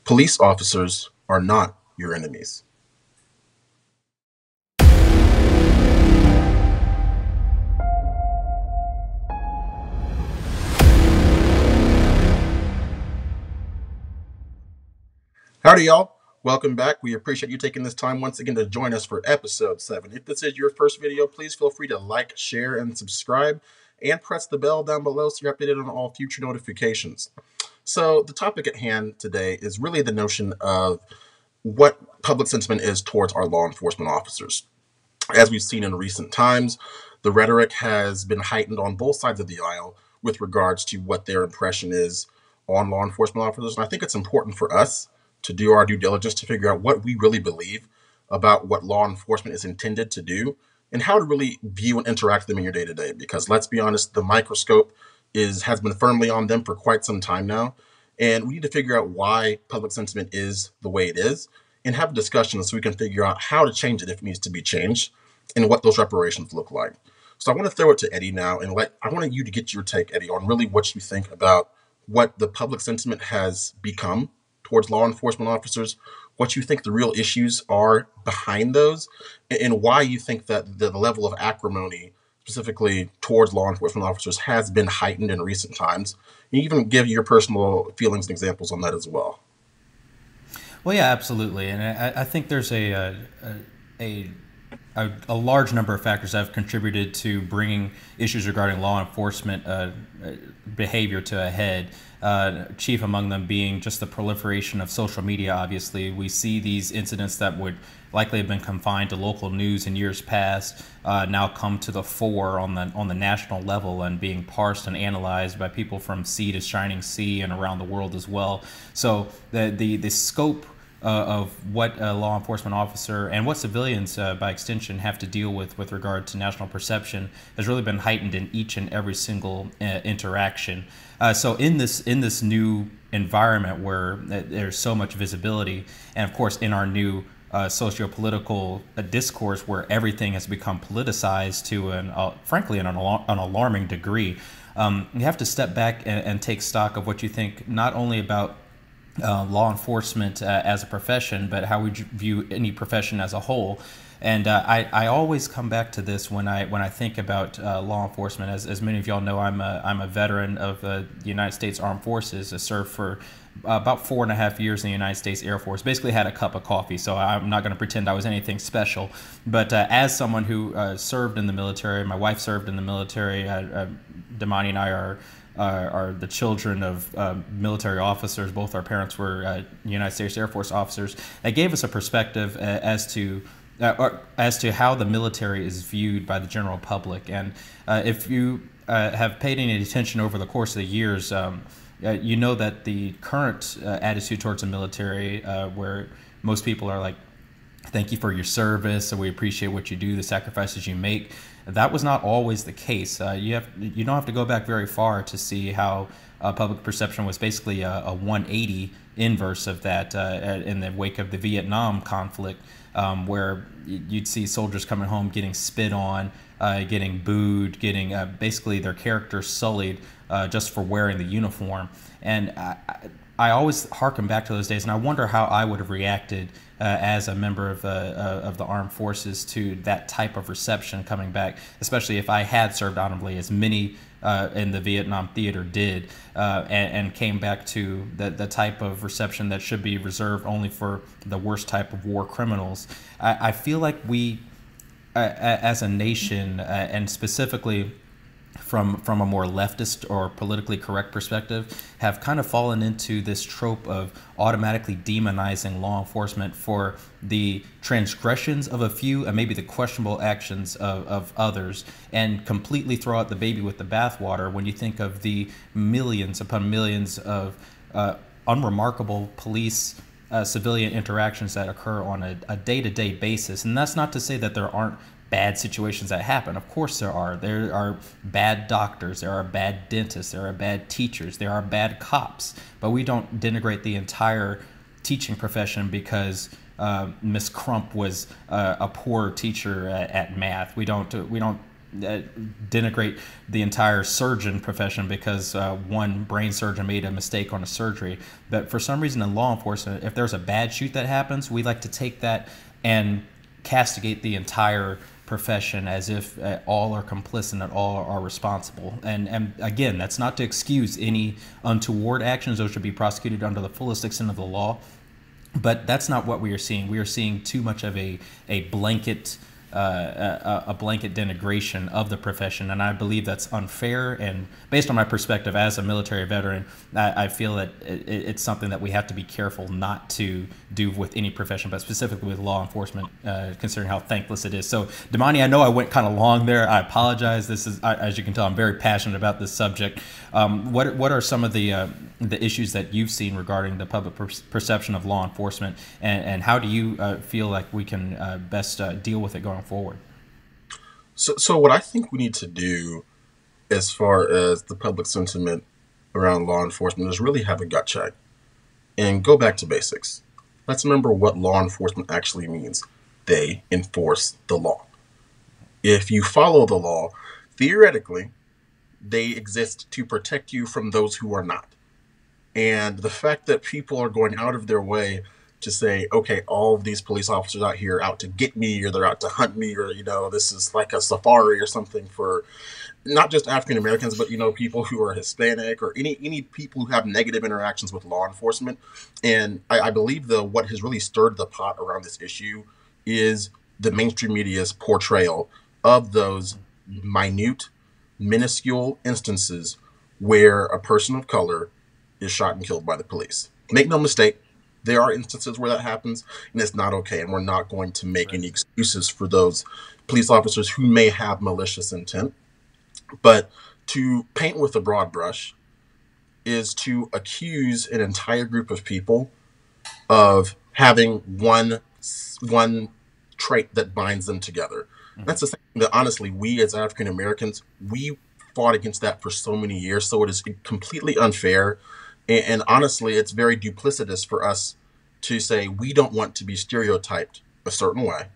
Police officers are not your enemies. Howdy, y'all. Welcome back. We appreciate you taking this time once again to join us for episode 7. If this is your first video, please feel free to like, share, and subscribe, and press the bell down below so you're updated on all future notifications. So the topic at hand today is really the notion of what public sentiment is towards our law enforcement officers. As we've seen in recent times, the rhetoric has been heightened on both sides of the aisle with regards to what their impression is on law enforcement officers. And I think it's important for us to do our due diligence to figure out what we really believe about what law enforcement is intended to do and how to really view and interact with them in your day-to-day. Because let's be honest, the microscope has been firmly on them for quite some time now. And we need to figure out why public sentiment is the way it is and have a discussion so we can figure out how to change it if it needs to be changed and what those reparations look like. So I want to throw it to Eddie now, and I wanted you to get your take, Eddie, on really what you think about what the public sentiment has become towards law enforcement officers, what you think the real issues are behind those, and why you think that the level of acrimony specifically towards law enforcement officers has been heightened in recent times. You even give your personal feelings and examples on that as well. Well, yeah, absolutely. And I think there's a large number of factors that have contributed to bringing issues regarding law enforcement behavior to a head. Chief among them being just the proliferation of social media. Obviously, we see these incidents that would likely have been confined to local news in years past now come to the fore on the national level and being parsed and analyzed by people from sea to shining sea and around the world as well. So the scope of what a law enforcement officer and what civilians by extension have to deal with regard to national perception has really been heightened in each and every single interaction. So in this new environment where there's so much visibility, and of course in our new socio-political discourse where everything has become politicized to frankly an alarming degree, you have to step back and take stock of what you think not only about law enforcement as a profession, but how we view any profession as a whole. And I always come back to this when I think about law enforcement. As many of y'all know, I'm a veteran of the United States Armed Forces. I served for about 4.5 years in the United States Air Force. Basically had a cup of coffee, so I'm not going to pretend I was anything special. But as someone who served in the military, my wife served in the military, Damani and I are the children of military officers. Both our parents were United States Air Force officers. That gave us a perspective as to how the military is viewed by the general public. And if you have paid any attention over the course of the years, you know that the current attitude towards the military, where most people are like, thank you for your service, so we appreciate what you do, the sacrifices you make. That was not always the case. You don't have to go back very far to see how public perception was basically a 180 inverse of that in the wake of the Vietnam conflict, where you'd see soldiers coming home getting spit on, getting booed, getting basically their character sullied just for wearing the uniform. And I always harken back to those days, and I wonder how I would have reacted as a member of the armed forces to that type of reception coming back, especially if I had served honorably, as many in the Vietnam theater did, and came back to the type of reception that should be reserved only for the worst type of war criminals. I feel like we, as a nation, and specifically from a more leftist or politically correct perspective, have kind of fallen into this trope of automatically demonizing law enforcement for the transgressions of a few and maybe the questionable actions of others, and completely throw out the baby with the bathwater when you think of the millions upon millions of unremarkable police civilian interactions that occur on a day-to-day basis. And that's not to say that there aren't bad situations that happen. Of course there are. There are bad doctors, there are bad dentists, there are bad teachers, there are bad cops. But we don't denigrate the entire teaching profession because Miss Crump was a poor teacher at math. We don't denigrate the entire surgeon profession because one brain surgeon made a mistake on a surgery. But for some reason in law enforcement, if there's a bad shoot that happens, we like to take that and castigate the entire profession as if all are complicit and all are responsible. And again, that's not to excuse any untoward actions. Those should be prosecuted under the fullest extent of the law. But that's not what we are seeing. We are seeing too much of a blanket denigration of the profession, and I believe that's unfair. And based on my perspective as a military veteran, I feel that it's something that we have to be careful not to do with any profession, but specifically with law enforcement, considering how thankless it is. So, Damani, I know I went kind of long there. I apologize. This is, as you can tell, I'm very passionate about this subject. What are some of the issues that you've seen regarding the public perception of law enforcement, and how do you feel like we can best deal with it going forward? So what I think we need to do as far as the public sentiment around law enforcement is really have a gut check and go back to basics. Let's remember what law enforcement actually means. They enforce the law. If you follow the law, theoretically, they exist to protect you from those who are not. And the fact that people are going out of their way to say, okay, all of these police officers out here out to get me, or they're out to hunt me, or, this is like a safari or something for not just African Americans, but, people who are Hispanic or any people who have negative interactions with law enforcement. And I believe what has really stirred the pot around this issue is the mainstream media's portrayal of those minute, minuscule instances where a person of color is shot and killed by the police. Make no mistake, there are instances where that happens, and it's not okay, and we're not going to make any excuses for those police officers who may have malicious intent. But to paint with a broad brush is to accuse an entire group of people of having one trait that binds them together. That's the thing that, honestly, we as African Americans, we fought against that for so many years, so it is completely unfair. And honestly, it's very duplicitous for us to say we don't want to be stereotyped a certain way,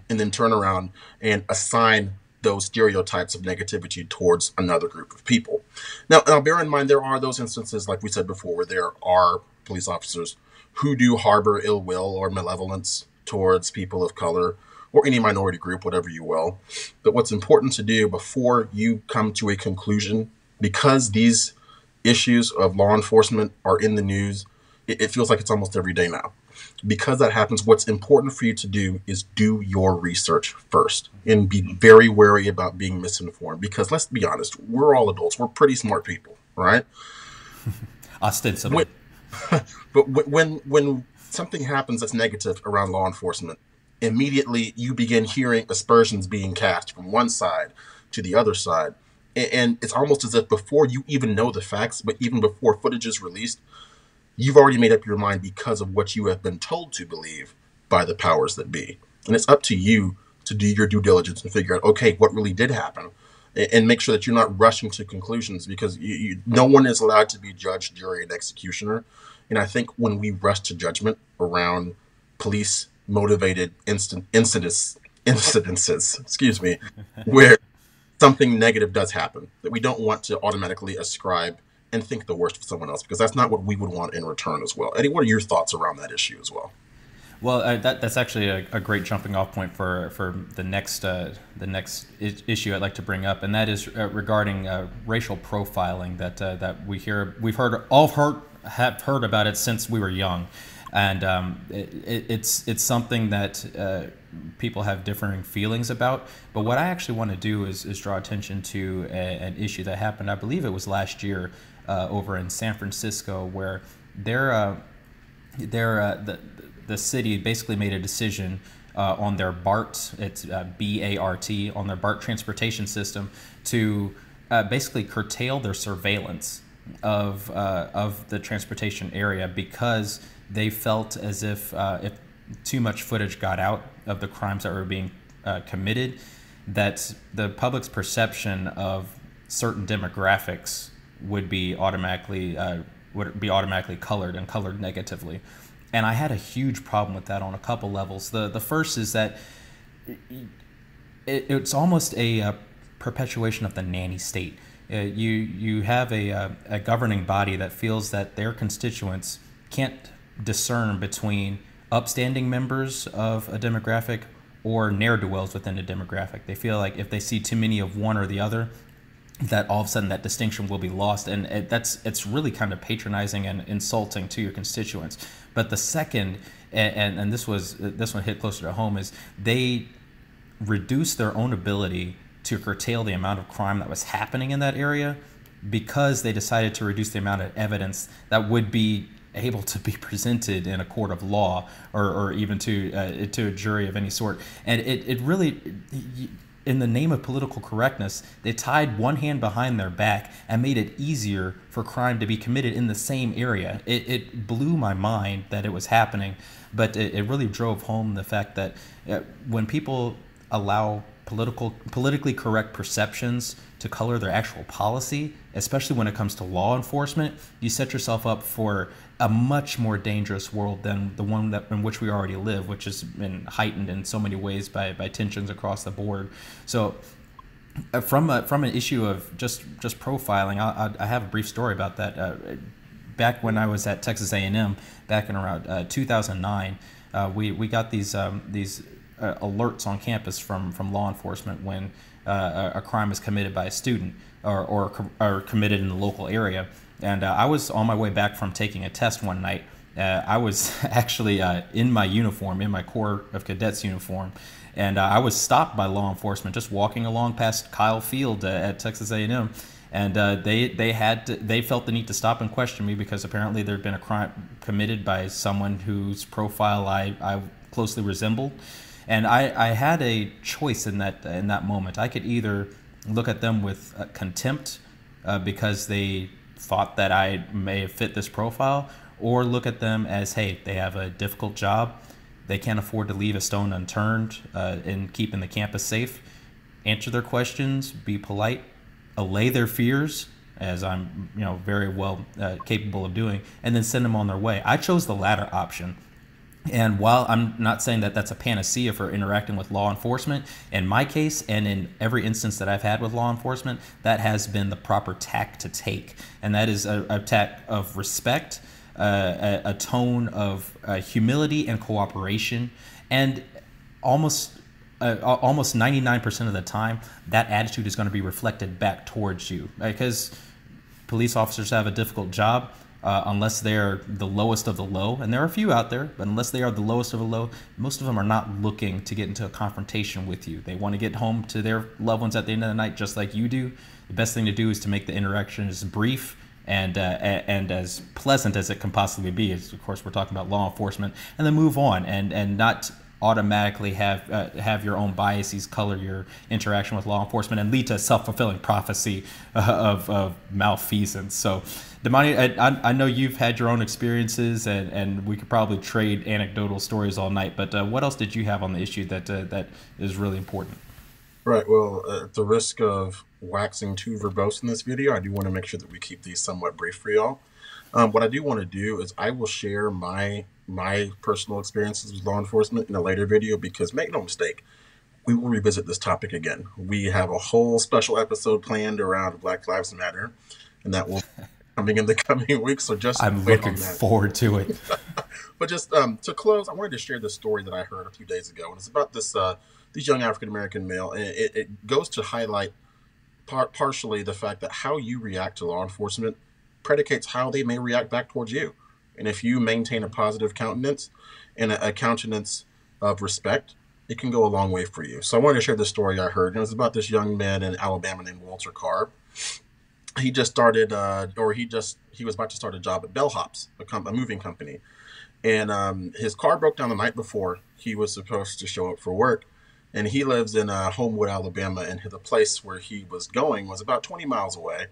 and then turn around and assign those stereotypes of negativity towards another group of people. Now, bear in mind, there are those instances, like we said before, where there are police officers who do harbor ill will or malevolence towards people of color or any minority group, whatever you will. But what's important to do before you come to a conclusion, because these issues of law enforcement are in the news, it feels like it's almost every day now. Because that happens, what's important for you to do is do your research first and be very wary about being misinformed. Because let's be honest, we're all adults. We're pretty smart people, right? Ostensibly. But when something happens that's negative around law enforcement, immediately you begin hearing aspersions being cast from one side to the other side. And it's almost as if before you even know the facts, but even before footage is released, you've already made up your mind because of what you have been told to believe by the powers that be. And it's up to you to do your due diligence and figure out, okay, what really did happen? And make sure that you're not rushing to conclusions, because no one is allowed to be judge, jury, and executioner. And I think when we rush to judgment around police-motivated incidences, where something negative does happen, that we don't want to automatically ascribe and think the worst of someone else, because that's not what we would want in return as well. Eddie, what are your thoughts around that issue as well? Well, that's actually a great jumping off point for the next issue I'd like to bring up, and that is regarding racial profiling that we've heard about it since we were young, and it's something that people have differing feelings about. But what I actually want to do is draw attention to an issue that happened. I believe it was last year over in San Francisco, where the city basically made a decision on their BART, it's B-A-R-T, on their BART transportation system to basically curtail their surveillance of the transportation area, because they felt as if too much footage got out of the crimes that were being committed, that the public's perception of certain demographics would be automatically colored and colored negatively. And I had a huge problem with that on a couple levels. The first is that it's almost a perpetuation of the nanny state. You have a governing body that feels that their constituents can't discern between upstanding members of a demographic or ne'er-do-wells within a demographic. They feel like if they see too many of one or the other, that all of a sudden that distinction will be lost, and it's really kind of patronizing and insulting to your constituents. But the second, and this one hit closer to home, is they reduce their own ability to curtail the amount of crime that was happening in that area because they decided to reduce the amount of evidence that would be able to be presented in a court of law or even to a jury of any sort. And it really, in the name of political correctness, they tied one hand behind their back and made it easier for crime to be committed in the same area. It blew my mind that it was happening, but it really drove home the fact that when people allow politically correct perceptions to color their actual policy, especially when it comes to law enforcement, you set yourself up for a much more dangerous world than the one in which we already live, which has been heightened in so many ways by tensions across the board. So from an issue of just profiling, I have a brief story about that. Back when I was at Texas A&M, back in around 2009, we got these alerts on campus from law enforcement when a crime is committed by a student or committed in the local area. And I was on my way back from taking a test one night. I was actually in my uniform, in my Corps of Cadets uniform, and I was stopped by law enforcement just walking along past Kyle Field at Texas A&M. And they felt the need to stop and question me because apparently there had been a crime committed by someone whose profile I closely resembled. And I had a choice in that moment. I could either look at them with contempt because they thought that I may have fit this profile, or look at them as, hey, they have a difficult job, they can't afford to leave a stone unturned in keeping the campus safe. Answer their questions, be polite, allay their fears, as I'm very well capable of doing, and then send them on their way. I chose the latter option. And while I'm not saying that that's a panacea for interacting with law enforcement, in my case and in every instance that I've had with law enforcement, that has been the proper tack to take. And that is a tack of respect, a tone of humility and cooperation. And almost 99% of the time, that attitude is going to be reflected back towards you. Because police officers have a difficult job. Unless they're the lowest of the low, and there are a few out there, but unless they are the lowest of the low, most of them are not looking to get into a confrontation with you. They want to get home to their loved ones at the end of the night, just like you do. The best thing to do is to make the interaction as brief and as pleasant as it can possibly be. Of course, we're talking about law enforcement, and then move on and not automatically have your own biases color your interaction with law enforcement and lead to a self-fulfilling prophecy of malfeasance. So, Damani, I know you've had your own experiences, and we could probably trade anecdotal stories all night, but what else did you have on the issue that is really important? Right. Well, at the risk of waxing too verbose in this video, I do want to make sure that we keep these somewhat brief for y'all. What I do want to do is I will share my personal experiences with law enforcement in a later video, because make no mistake, we will revisit this topic again. We have a whole special episode planned around Black Lives Matter, and that will be coming in the coming weeks. So just I'm wait looking on that. forward to it. But just to close, I wanted to share this story that I heard a few days ago, and it's about this young African American male, and it goes to highlight partially the fact that how you react to law enforcement predicates how they may react back towards you. And if you maintain a positive countenance and a countenance of respect, it can go a long way for you. So I wanted to share this story I heard. And it was about this young man in Alabama named Walter Carr. He just started, he was about to start a job at Bellhops, a moving company. And his car broke down the night before he was supposed to show up for work. And he lives in Homewood, Alabama, and the place where he was going was about 20 miles away.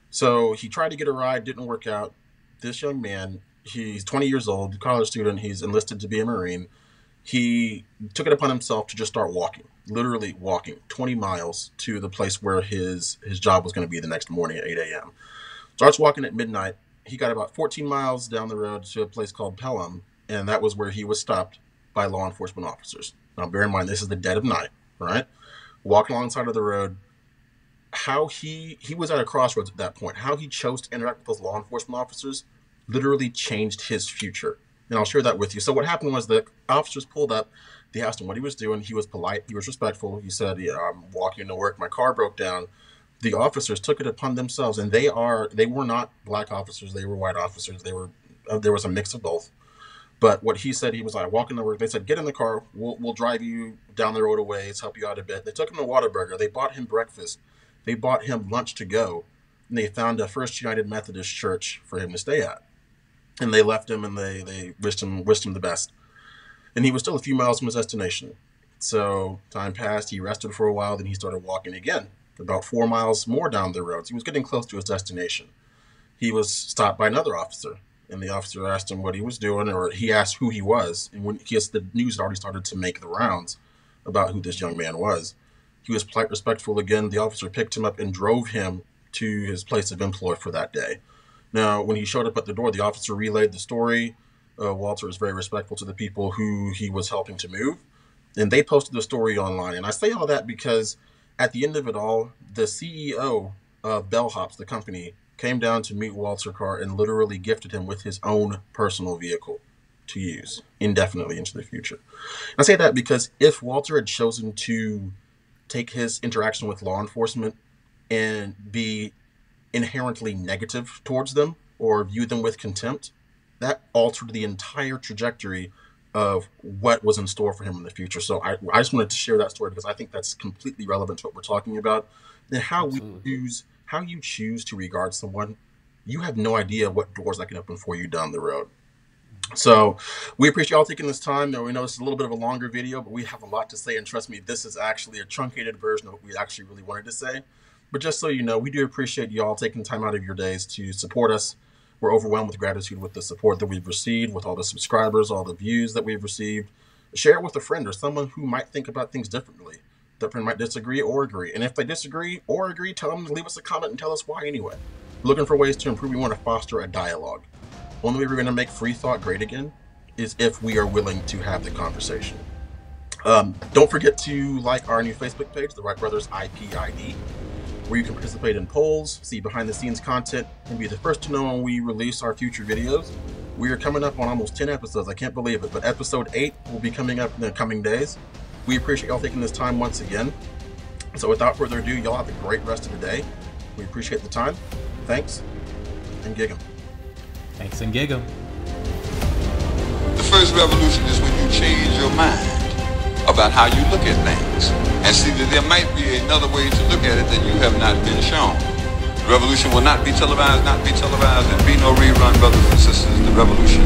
So he tried to get a ride, didn't work out. This young man, he's 20 years old, college student, he's enlisted to be a Marine. He took it upon himself to just start walking, literally walking 20 miles to the place where his job was going to be the next morning at 8 a.m. Starts walking at midnight. He got about 14 miles down the road to a place called Pelham, and that was where he was stopped by law enforcement officers. Now, bear in mind, this is the dead of night, right? Walking alongside of the road, how he was at a crossroads at that point. How he chose to interact with those law enforcement officers literally changed his future. And I'll share that with you. So what happened was the officers pulled up. They asked him what he was doing. He was polite. He was respectful. He said, "Yeah, I'm walking to work. My car broke down." The officers took it upon themselves, and they were not black officers. They were white officers. There was a mix of both. But what he said, he was like, walking to work. They said, "Get in the car. We'll drive you down the road a ways, help you out a bit." They took him to Whataburger. They bought him breakfast. They bought him lunch to go. And they found a First United Methodist church for him to stay at. And they left him, and they wished him the best. And he was still a few miles from his destination. So time passed. He rested for a while. Then he started walking again, about 4 miles more down the road. So he was getting close to his destination. He was stopped by another officer. And the officer asked him what he was doing, or he asked who he was. And when the news had already started to make the rounds about who this young man was. He was polite, respectful again. The officer picked him up and drove him to his place of employ for that day. Now, when he showed up at the door, the officer relayed the story. Walter was very respectful to the people who he was helping to move. And they posted the story online. And I say all that because at the end of it all, the CEO of Bellhops, the company, came down to meet Walter Carr and literally gifted him with his own personal vehicle to use indefinitely into the future. And I say that because if Walter had chosen to take his interaction with law enforcement and be inherently negative towards them or view them with contempt, that altered the entire trajectory of what was in store for him in the future. So I just wanted to share that story because I think that's completely relevant to what we're talking about. And how you choose to regard someone, you have no idea what doors that can open for you down the road. So we appreciate y'all taking this time. Now, we know it's a little bit of a longer video, but we have a lot to say. And trust me, this is actually a truncated version of what we actually really wanted to say. But just so you know, we do appreciate y'all taking time out of your days to support us. We're overwhelmed with gratitude with the support that we've received, with all the subscribers, all the views that we've received. Share it with a friend or someone who might think about things differently. That friend might disagree or agree. And if they disagree or agree, tell them to leave us a comment and tell us why anyway. We're looking for ways to improve. We want to foster a dialogue. Only way we're going to make free thought great again is if we are willing to have the conversation. Don't forget to like our new Facebook page, The Wright Brothers IPID, where you can participate in polls, see behind the scenes content, and be the first to know when we release our future videos. We are coming up on almost 10 episodes. I can't believe it, but episode 8 will be coming up in the coming days. We appreciate y'all taking this time once again. So without further ado, y'all have a great rest of the day. We appreciate the time. Thanks, and gig 'em. Thanks and gig 'em. The first revolution is when you change your mind about how you look at things and see that there might be another way to look at it that you have not been shown. The revolution will not be televised, and be no rerun, brothers and sisters. The revolution